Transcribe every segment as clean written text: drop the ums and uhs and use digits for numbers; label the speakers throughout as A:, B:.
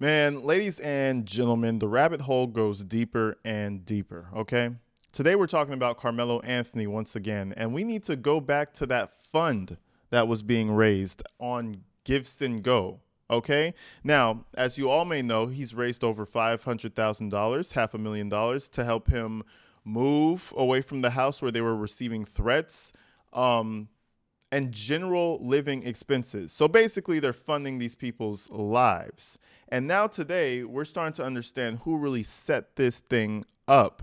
A: Man, ladies and gentlemen, the rabbit hole goes deeper and deeper, okay? Today we're talking about Carmelo Anthony once again, and we need to go back to that fund that was being raised on Gifts and Go, okay? Now, as you all may know, he's raised over $500,000, $500,000, to help him move away from the house where they were receiving threats. And general living expenses. So basically, they're funding these people's lives. And now today, we're starting to understand who really set this thing up.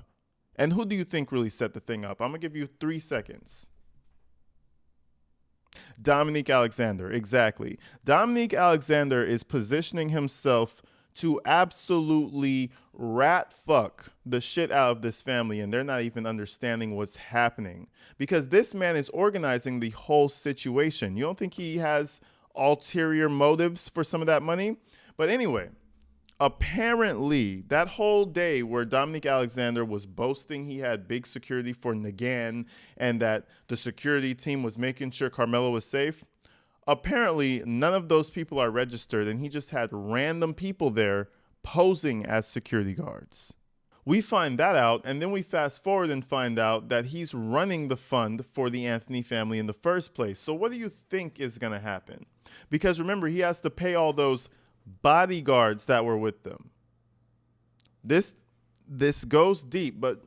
A: And who do you think really set the thing up? I'm going to give you 3 seconds. Dominique Alexander, exactly. Dominique Alexander is positioning himself to absolutely rat fuck the shit out of this family, and they're not even understanding what's happening because this man is organizing the whole situation. You don't think he has ulterior motives for some of that money? But anyway, apparently that whole day where Dominique Alexander was boasting he had big security for Nagin and that the security team was making sure Carmelo was safe, apparently none of those people are registered, and he just had random people there posing as security guards. We find that out, and then we fast forward and find out that he's running the fund for the Anthony family in the first place. So what do you think is going to happen? Because remember, he has to pay all those bodyguards that were with them. This goes deep, but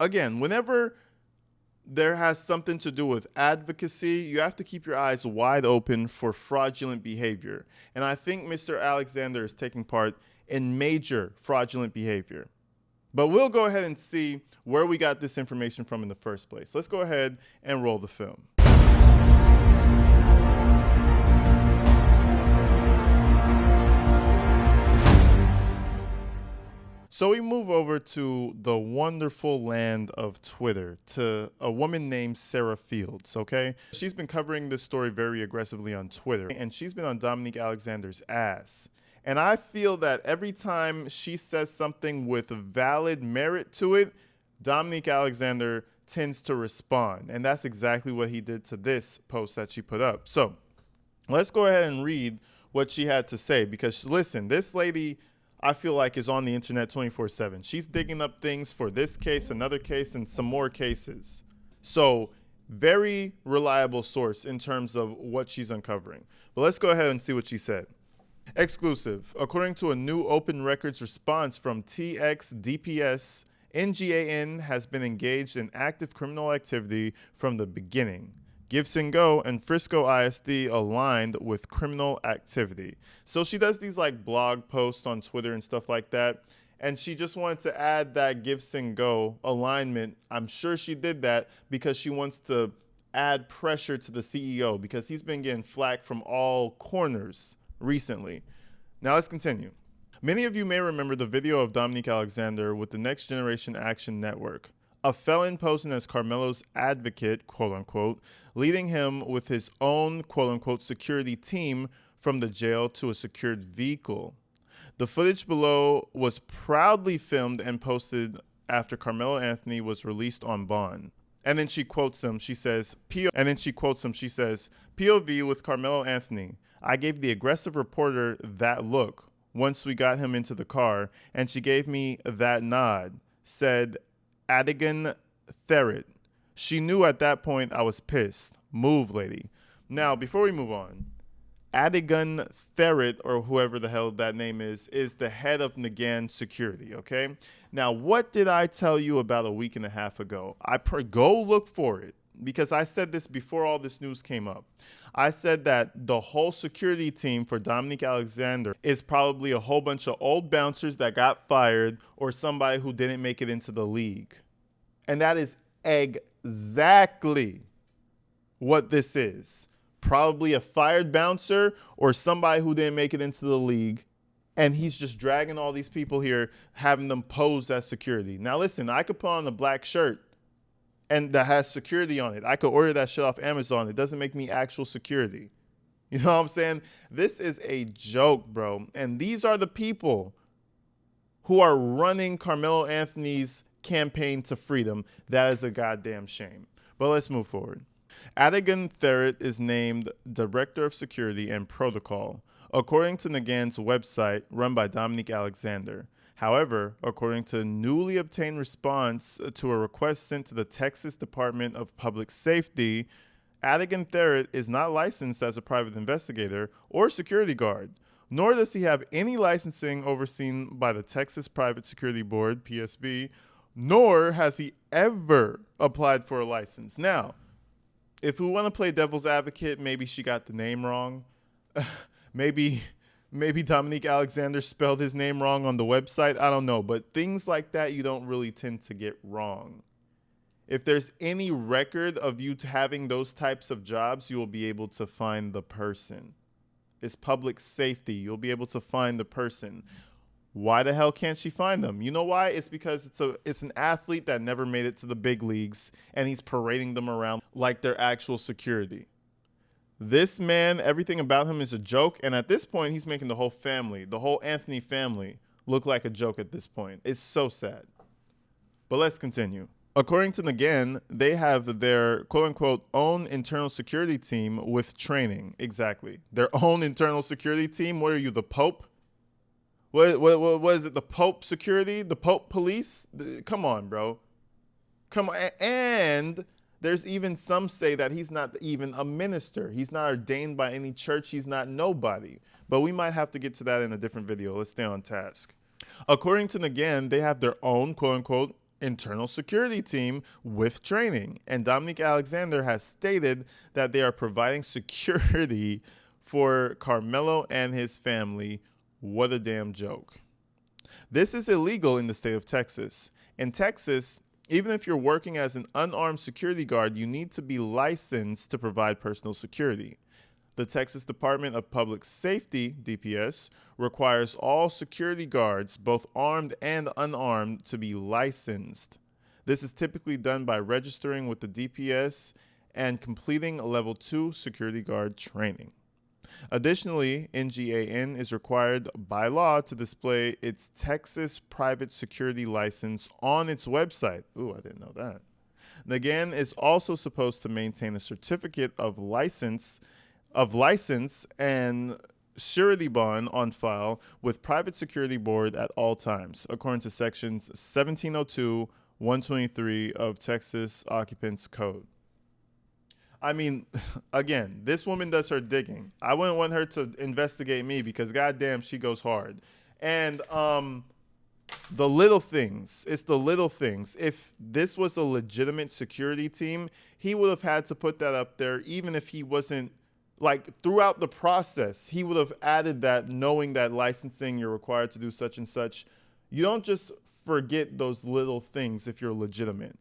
A: again, whenever there has something to do with advocacy, you have to keep your eyes wide open for fraudulent behavior. And I think Mr. Alexander is taking part in major fraudulent behavior. But we'll go ahead and see where we got this information from in the first place. Let's go ahead and roll the film. So we move over to the wonderful land of Twitter, to a woman named Sarah Fields, okay? She's been covering this story very aggressively on Twitter, and she's been on Dominique Alexander's ass. And I feel that every time she says something with valid merit to it, Dominique Alexander tends to respond. And that's exactly what he did to this post that she put up. So let's go ahead and read what she had to say, because listen, this lady, I feel like, is on the internet 24/7. She's digging up things for this case, another case, and some more cases. So very reliable source in terms of what she's uncovering. But let's go ahead and see what she said. Exclusive. According to a new open records response from TXDPS, NGAN has been engaged in active criminal activity from the beginning. Gifts and Go and Frisco ISD aligned with criminal activity. So she does these like blog posts on Twitter and stuff like that. And she just wanted to add that Gifts and Go alignment. I'm sure she did that because she wants to add pressure to the CEO because he's been getting flack from all corners recently. Now let's continue. Many of you may remember the video of Dominique Alexander with the Next Generation Action Network, a felon posing as Carmelo's advocate, quote unquote, leading him with his own, quote unquote, security team from the jail to a secured vehicle. The footage below was proudly filmed and posted after Carmelo Anthony was released on bond. And then she quotes him. She says, POV with Carmelo Anthony. I gave the aggressive reporter that look once we got him into the car, and she gave me that nod, said Adigan Therrit. She knew at that point I was pissed. Move, lady. Now, before we move on, Adigan Therrit, or whoever the hell that name is the head of Nagin Security, okay? Now, what did I tell you about a week and a half ago? Go look for it, because I said this before all this news came up. I said that the whole security team for Dominique Alexander is probably a whole bunch of old bouncers that got fired or somebody who didn't make it into the league. And that is exactly what this is. Probably a fired bouncer or somebody who didn't make it into the league. And he's just dragging all these people here, having them pose as security. Now, listen, I could put on a black shirt and that has security on it. I could order that shit off Amazon. It doesn't make me actual security. You know what I'm saying? This is a joke, bro. And these are the people who are running Carmelo Anthony's campaign to freedom. That is a goddamn shame. But let's move forward. Adigan Therrit is named Director of Security and Protocol, according to Nagant's website run by Dominique Alexander. However, according to a newly obtained response to a request sent to the Texas Department of Public Safety, Adigan Therrett is not licensed as a private investigator or security guard, nor does he have any licensing overseen by the Texas Private Security Board, PSB, nor has he ever applied for a license. Now, if we want to play devil's advocate, maybe she got the name wrong. maybe Dominique Alexander spelled his name wrong on the website. I don't know, but things like that you don't really tend to get wrong. If there's any record of you having those types of jobs, you will be able to find the person. It's public safety. You'll be able to find the person. Why the hell can't she find them? You know why? It's because it's an athlete that never made it to the big leagues, and he's parading them around like they're actual security. This man, everything about him is a joke, and at this point, he's making the whole family, the whole Anthony family, look like a joke at this point. It's so sad. But let's continue. According to Nagant, they have their quote-unquote own internal security team with training. Exactly. Their own internal security team? What are you, the Pope? What is it, the Pope security? The Pope police? Come on, bro. Come on. And there's even some say that he's not even a minister. He's not ordained by any church. He's not nobody. But we might have to get to that in a different video. Let's stay on task. According to Nagant, they have their own quote-unquote internal security team with training. And Dominique Alexander has stated that they are providing security for Karmelo and his family. What a damn joke. This is illegal in the state of Texas. In Texas, even if you're working as an unarmed security guard, you need to be licensed to provide personal security. The Texas Department of Public Safety, DPS, requires all security guards, both armed and unarmed, to be licensed. This is typically done by registering with the DPS and completing a level 2 security guard training. Additionally, NGAN is required by law to display its Texas private security license on its website. Ooh, I didn't know that. Nagant is also supposed to maintain a certificate of license and surety bond on file with private security board at all times, according to sections 1702, 123 of Texas Occupants Code. I mean, again, this woman does her digging. I wouldn't want her to investigate me because goddamn, she goes hard. And the little things, it's the little things. If this was a legitimate security team, he would have had to put that up there, even if he wasn't, like, throughout the process, he would have added that, knowing that licensing, you're required to do such and such. You don't just forget those little things if you're legitimate.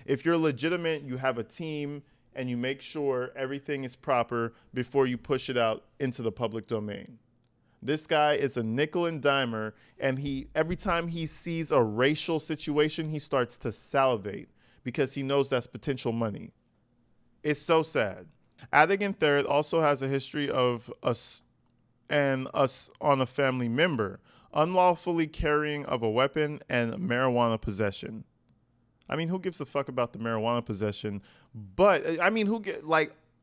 A: If you're legitimate, you have a team, and you make sure everything is proper before you push it out into the public domain. This guy is a nickel and dimer, and every time he sees a racial situation, he starts to salivate because he knows that's potential money. It's so sad. Adigan Therrett also has a history of us on a family member, unlawfully carrying of a weapon and marijuana possession. I mean, who gives a fuck about the marijuana possession? But I mean,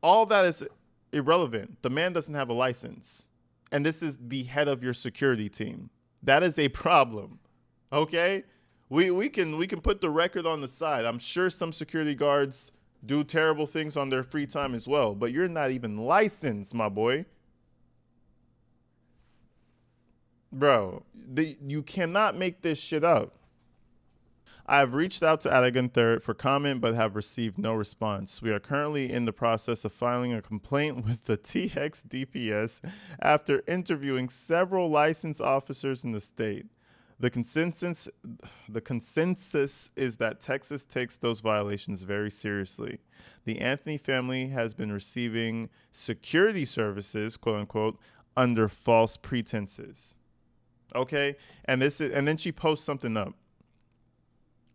A: all that is irrelevant. The man doesn't have a license. And this is the head of your security team. That is a problem. Okay? We can put the record on the side. I'm sure some security guards do terrible things on their free time as well, but you're not even licensed, my boy. Bro, you cannot make this shit up. I have reached out to Adigan Therrett for comment, but have received no response. We are currently in the process of filing a complaint with the TX DPS after interviewing several licensed officers in the state. The consensus is that Texas takes those violations very seriously. The Anthony family has been receiving security services, quote unquote, under false pretenses. Okay, and then she posts something up.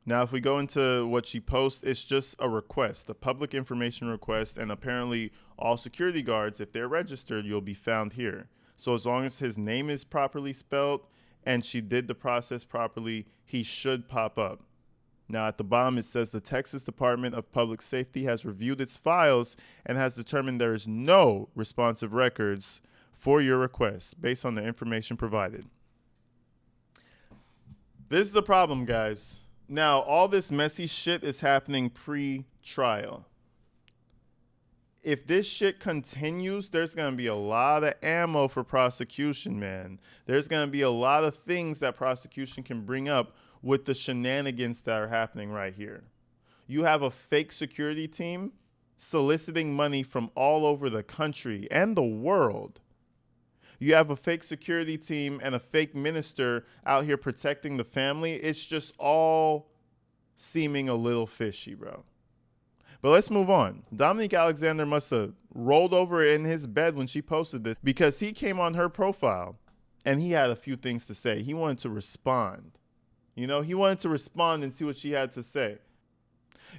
A: Now, if we go into what she posts, it's just a request, a public information request, and apparently all security guards, if they're registered, you'll be found here. So as long as his name is properly spelled and she did the process properly, he should pop up. Now, at the bottom, it says the Texas Department of Public Safety has reviewed its files and has determined there is no responsive records for your request based on the information provided. This is the problem, guys. Now, all this messy shit is happening pre-trial. If this shit continues, there's going to be a lot of ammo for prosecution, man. There's going to be a lot of things that prosecution can bring up with the shenanigans that are happening right here. You have a fake security team soliciting money from all over the country and the world. You have a fake security team and a fake minister out here protecting the family. It's just all seeming a little fishy, bro. But let's move on. Dominique Alexander must have rolled over in his bed when she posted this, because he came on her profile and he had a few things to say. He wanted to respond. He wanted to respond and see what she had to say.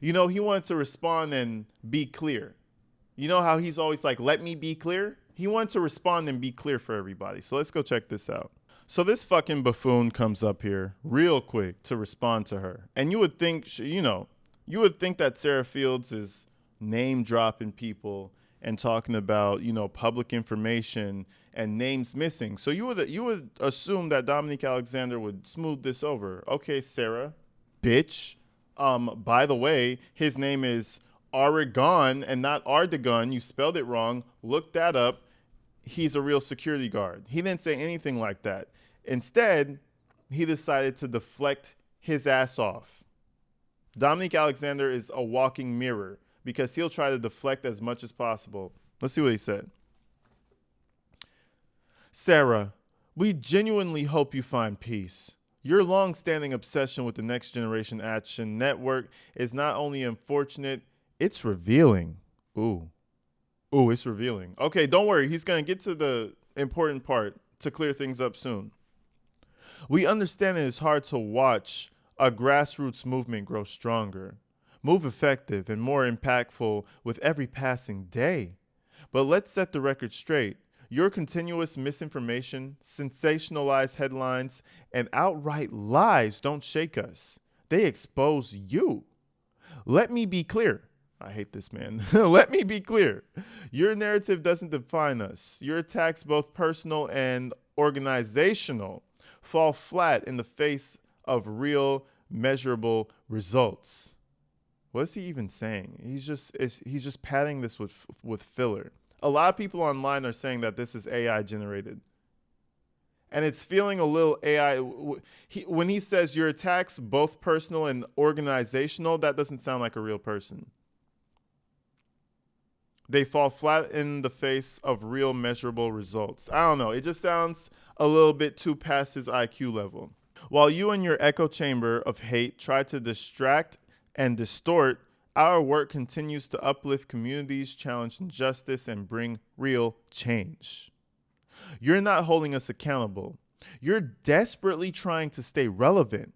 A: He wanted to respond and be clear. You know how he's always like, let me be clear? He wanted to respond and be clear for everybody. So let's go check this out. So this fucking buffoon comes up here real quick to respond to her. And you would think, you would think that Sarah Fields is name dropping people and talking about, public information and names missing. So you would assume that Dominique Alexander would smooth this over. Okay, Sarah, bitch. By the way, his name is Oregon and not Ardegon. You spelled it wrong. Look that up. He's a real security guard. He didn't say anything like that. Instead, he decided to deflect his ass off. Dominique Alexander is a walking mirror because he'll try to deflect as much as possible. Let's see what he said. Sarah, we genuinely hope you find peace. Your long-standing obsession with the Next Generation Action Network is not only unfortunate, it's revealing. Ooh, it's revealing. Okay, don't worry. He's going to get to the important part to clear things up soon. We understand it is hard to watch a grassroots movement grow stronger, move effective, and more impactful with every passing day. But let's set the record straight. Your continuous misinformation, sensationalized headlines, and outright lies don't shake us. They expose you. Let me be clear. I hate this, man. Let me be clear. Your narrative doesn't define us. Your attacks, both personal and organizational, fall flat in the face of real, measurable results. What is he even saying? He's just padding this with filler. A lot of people online are saying that this is AI generated. And it's feeling a little AI. When he says your attacks, both personal and organizational, that doesn't sound like a real person. They fall flat in the face of real measurable results. I don't know. It just sounds a little bit too past his IQ level. While you and your echo chamber of hate try to distract and distort, our work continues to uplift communities, challenge injustice, and bring real change. You're not holding us accountable. You're desperately trying to stay relevant.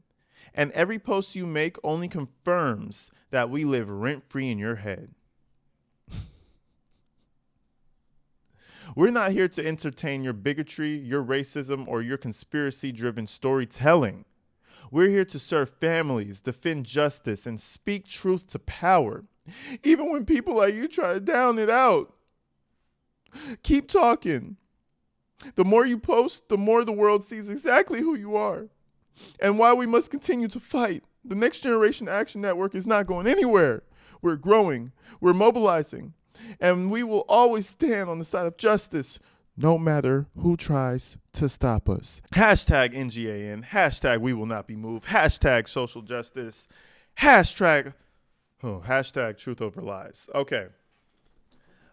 A: And every post you make only confirms that we live rent-free in your head. We're not here to entertain your bigotry, your racism, or your conspiracy-driven storytelling. We're here to serve families, defend justice, and speak truth to power, even when people like you try to down it out. Keep talking. The more you post, the more the world sees exactly who you are and why we must continue to fight. The Next Generation Action Network is not going anywhere. We're growing. We're mobilizing. And we will always stand on the side of justice, no matter who tries to stop us. Hashtag NGAN. Hashtag we will not be moved. Hashtag social justice. Hashtag truth over lies. Okay.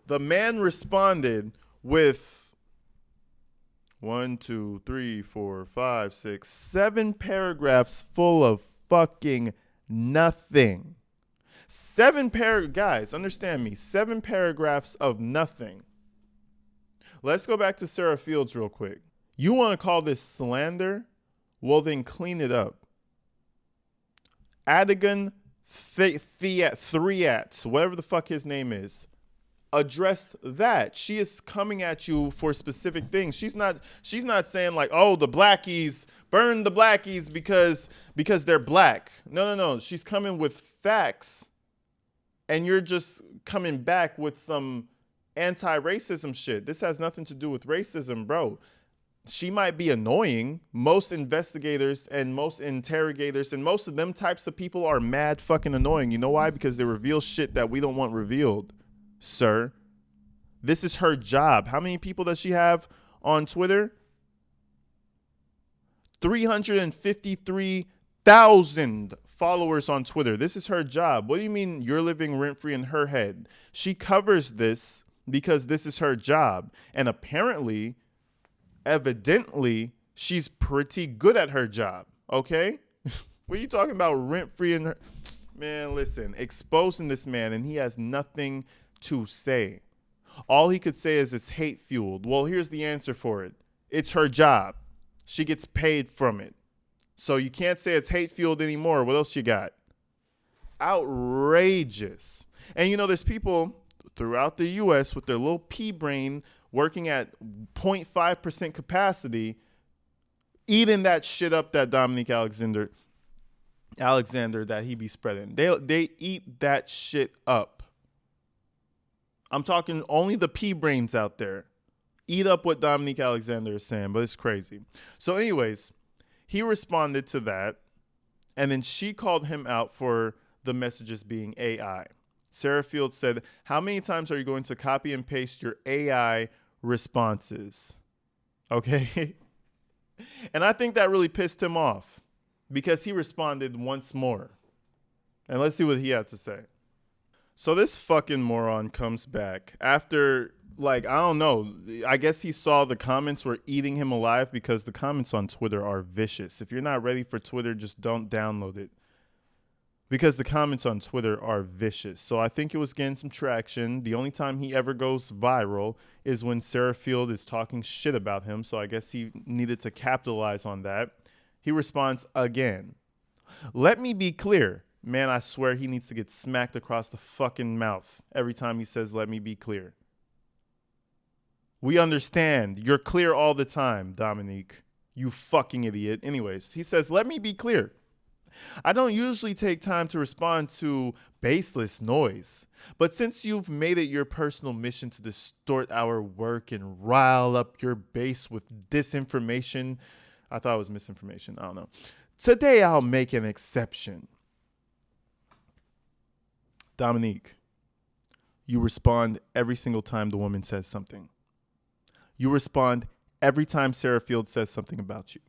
A: The man responded with 7 paragraphs full of fucking nothing. Guys, understand me. 7 paragraphs of nothing. Let's go back to Sarah Fields real quick. You want to call this slander? Well, then clean it up. Adigan Threats, whatever the fuck his name is. Address that. She is coming at you for specific things. She's not saying like, oh, the blackies, burn the blackies because they're black. No. She's coming with facts. And you're just coming back with some anti-racism shit. This has nothing to do with racism, bro. She might be annoying. Most investigators and most interrogators and most of them types of people are mad fucking annoying. You know why? Because they reveal shit that we don't want revealed, sir. This is her job. How many people does she have on Twitter? 353,000 followers on Twitter. This is her job. What do you mean you're living rent-free in her head? She covers this because this is her job. And apparently, evidently, she's pretty good at her job. Okay? What are you talking about rent-free in her? Man, listen, exposing this man and he has nothing to say. All he could say is it's hate-fueled. Well, here's the answer for it. It's her job. She gets paid from it. So you can't say it's hate-fueled anymore. What else you got? Outrageous. And you know, there's people throughout the U.S. with their little pea brain working at 0.5% capacity, eating that shit up that Dominique Alexander that he be spreading. They eat that shit up. I'm talking only the pea brains out there eat up what Dominique Alexander is saying, but it's crazy. So anyways, he responded to that, and then she called him out for the messages being AI. Sarah Field said, "How many times are you going to copy and paste your AI responses?" Okay. And I think that really pissed him off because he responded once more. And let's see what he had to say. So this fucking moron comes back after, like, I don't know. I guess he saw the comments were eating him alive because the comments on Twitter are vicious. If you're not ready for Twitter, just don't download it. Because the comments on Twitter are vicious. So I think it was getting some traction. The only time he ever goes viral is when Sarah Field is talking shit about him. So I guess he needed to capitalize on that. He responds again. "Let me be clear. Man, I swear he needs to get smacked across the fucking mouth every time he says, 'let me be clear.' We understand. You're clear all the time, Dominique. You fucking idiot." Anyways, he says, "Let me be clear. I don't usually take time to respond to baseless noise, but since you've made it your personal mission to distort our work and rile up your base with disinformation," I thought it was misinformation, I don't know, "today I'll make an exception." Dominique, you respond every single time the woman says something. You respond every time Sarah Field says something about you.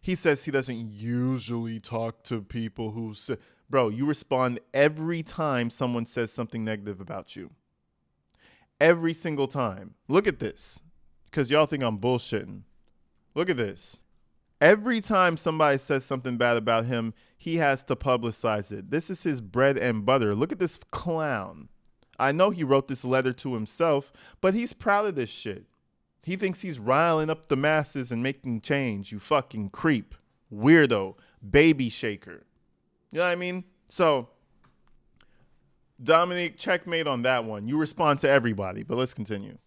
A: He says he doesn't usually talk to people who say, bro, you respond every time someone says something negative about you. Every single time. Look at this, because y'all think I'm bullshitting. Look at this. Every time somebody says something bad about him, he has to publicize it. This is his bread and butter. Look at this clown. I know he wrote this letter to himself, but he's proud of this shit. He thinks he's riling up the masses and making change. You fucking creep, weirdo, baby shaker. You know what I mean? So, Dominique, checkmate on that one. You respond to everybody, but let's continue.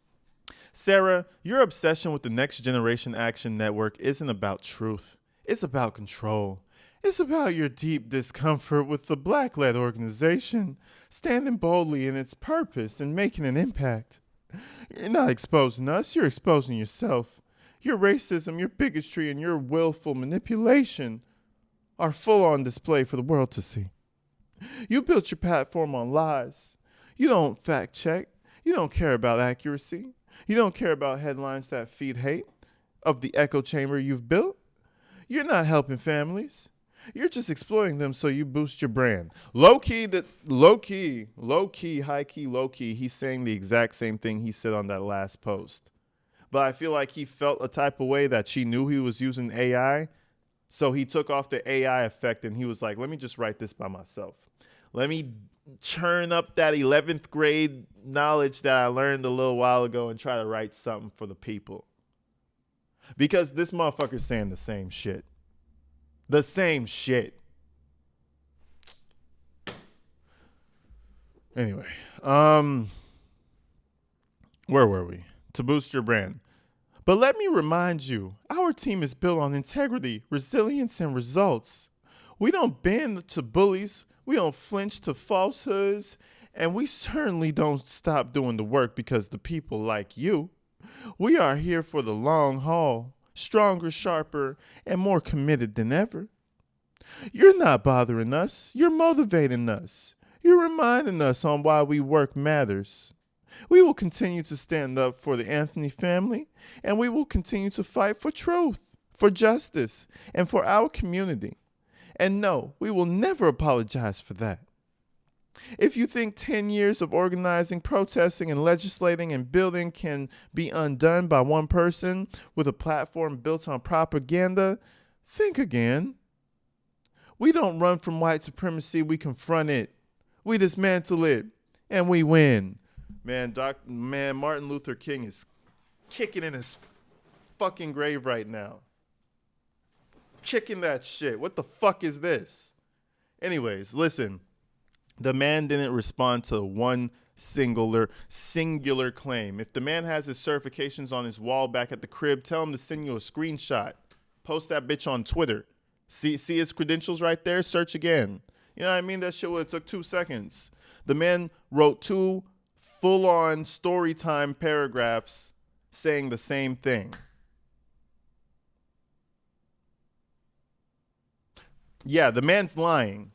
A: Sarah, your obsession with the Next Generation Action Network isn't about truth. It's about control. It's about your deep discomfort with the Black-led organization, standing boldly in its purpose and making an impact. You're not exposing us, you're exposing yourself. Your racism, your bigotry, and your willful manipulation are full on display for the world to see. You built your platform on lies. You don't fact check. You don't care about accuracy. You don't care about headlines that feed hate of the echo chamber you've built. You're not helping families. You're just exploiting them so you boost your brand. Low key, high key, low key, he's saying the exact same thing he said on that last post. But I feel like he felt a type of way that she knew he was using AI. So he took off the AI effect and he was like, let me just write this by myself. Let me churn up that 11th grade knowledge that I learned a little while ago and try to write something for the people. Because this motherfucker's saying the same shit. The same shit. Anyway, where were we? To boost your brand. But let me remind you, our team is built on integrity, resilience, and results. We don't bend to bullies. We don't flinch to falsehoods. And we certainly don't stop doing the work because the people like you, we are here for the long haul, stronger, sharper, and more committed than ever. You're not bothering us. You're motivating us. You're reminding us on why we work matters. We will continue to stand up for the Anthony family, and we will continue to fight for truth, for justice, and for our community. And no, we will never apologize for that. If you think 10 years of organizing, protesting, and legislating and building can be undone by one person with a platform built on propaganda, think again. We don't run from white supremacy, we confront it. We dismantle it, and we win. Man, Martin Luther King is kicking in his fucking grave right now. Kicking that shit. What the fuck is this? Anyways, listen. The man didn't respond to one singular claim. If the man has his certifications on his wall back at the crib, tell him to send you a screenshot. Post that bitch on Twitter. See his credentials right there? Search again. You know what I mean? That shit would have took 2 seconds. The man wrote 2 full-on story time paragraphs saying the same thing. Yeah, the man's lying.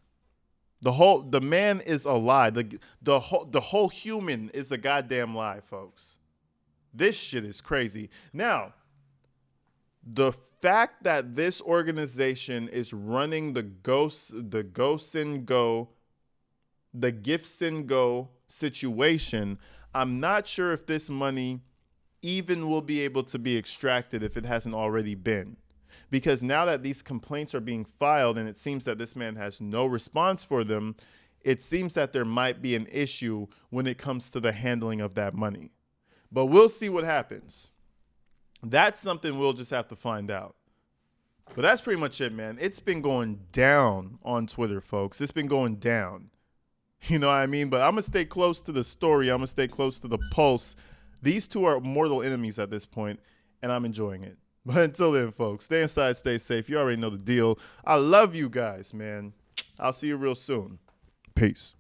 A: The man is a lie. The whole human is a goddamn lie, folks. This shit is crazy. Now, the fact that this organization is running the Gifts and Go situation, I'm not sure if this money even will be able to be extracted if it hasn't already been. Because now that these complaints are being filed and it seems that this man has no response for them, it seems that there might be an issue when it comes to the handling of that money. But we'll see what happens. That's something we'll just have to find out. But that's pretty much it, man. It's been going down on Twitter, folks. It's been going down. You know what I mean? But I'm going to stay close to the story. I'm going to stay close to the pulse. These two are mortal enemies at this point, and I'm enjoying it. But until then, folks, stay inside, stay safe. You already know the deal. I love you guys, man. I'll see you real soon. Peace.